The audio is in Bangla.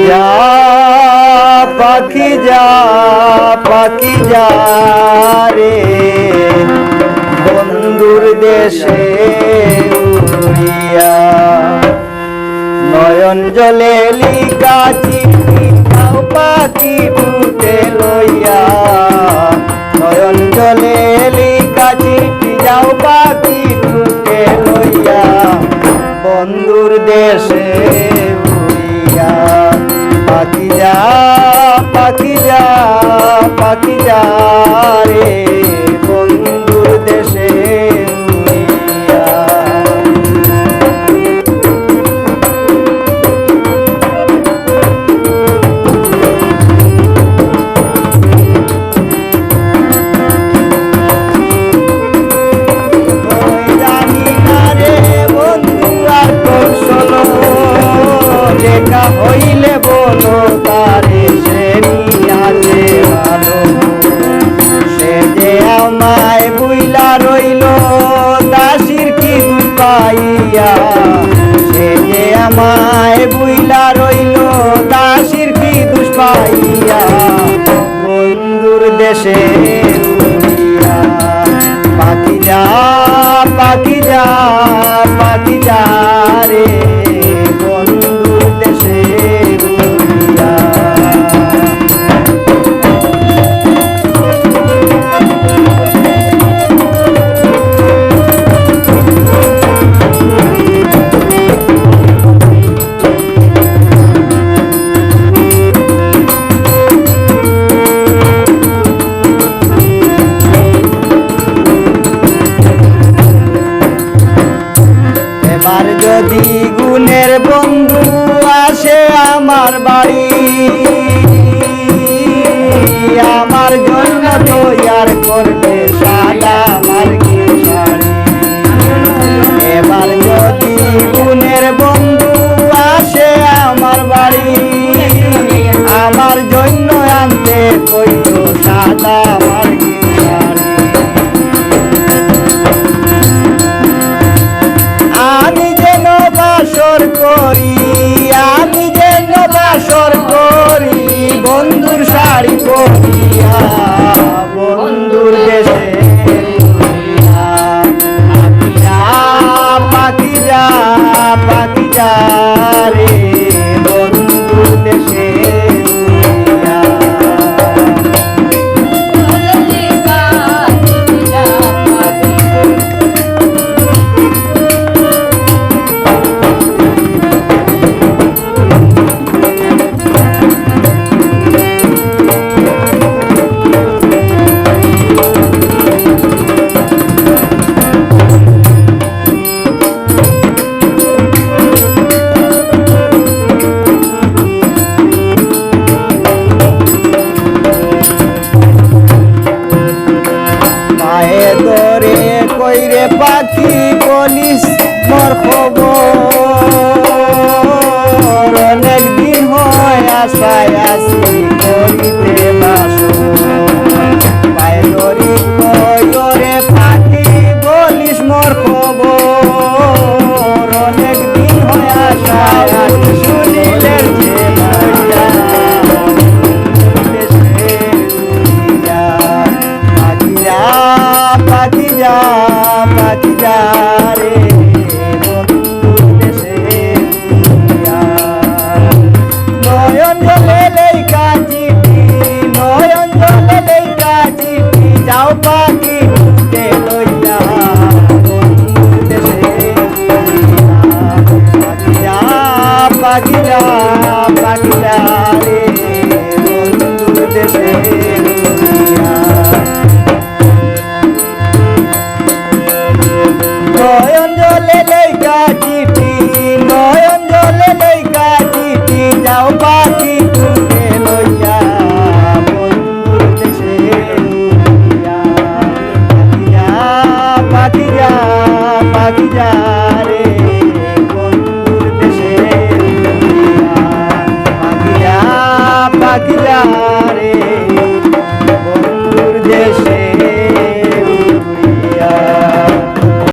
যা পাখি যা পাখি যা রে বন্ধুর দেশে উড়িয়া নয়ন জলে লিখা চিঠি যাও পাখি বুকে লইয়া নয়ন জলে লিখা চিঠি যাও পাখি বুকে লইয়া বন্ধুর দেশে উড়িয়া পাখি যা পাখি যা পাখি যা রে বন্ধুর দেশে উড়িয়া জানি না রে বন্ধু আর কৌশল দেখা হইলে বলো তারে সে আছে ভালো সে যে আমায় বুইলা রইল দাসির কি দুঃখ পাইয়া সে যে আমায় বুইলা রইল দাসির কি দুঃখ পাইয়া বন্ধুর দেশে উড়িয়া পাখি যা পাখি যা পাখি যা রে বন্ধুর দেশে উড়িয়া এবার যদি গুণের বন্ধু আসে আমার বাড়ি আমার জন্য তৈয়ার করবে সাদা মার্কি শাড়ি এবার যদি গুণের বন্ধু আসে আমার বাড়ি আমার জন্য আনতে কইল সাদা মার্কি শাড়ি আমি যেন বাসর করি আমি যেন বাসর করি বন্ধুর শাড়ি পরিয়া বন্ধুর দেশে উড়িয়া পাখি যা পাখি যা রে বন্ধুর দেশে উড়িয়া পায়ে ধরে কইরে পাখি বলিস মোর খবর অনেক দিন হয় আশায় আছি করিতে বাসর পায়ে ধরি কইরে পাখি বলিস মোর খবর অনেক দিন হয় আশায় আছি শুনিলে যে মরিয়া দেশে উড়িয়া পাখি যা পাখি যা পাখি যা রে বন্ধুর দেশে উড়িয়া নয়ন জলে লেখা চিঠি নয়ন জলে লেখা চিঠি যাও পাখি বুকে লইয়া বন্ধুর দেশে উড়িয়া পাখি যা পাখি যা পাখি যা রে বন্ধুর দেশে উড়িয়া নয়ন জলে লেখা চিঠি নয়ন জলে লেখা চিঠি যাও পাখি বুকে লইয়া বন্ধুর দেশে উড়িয়া পাখি যা পাখি যা রে বন্ধুর দেশে উড়িয়া পাখি যা পাখি যা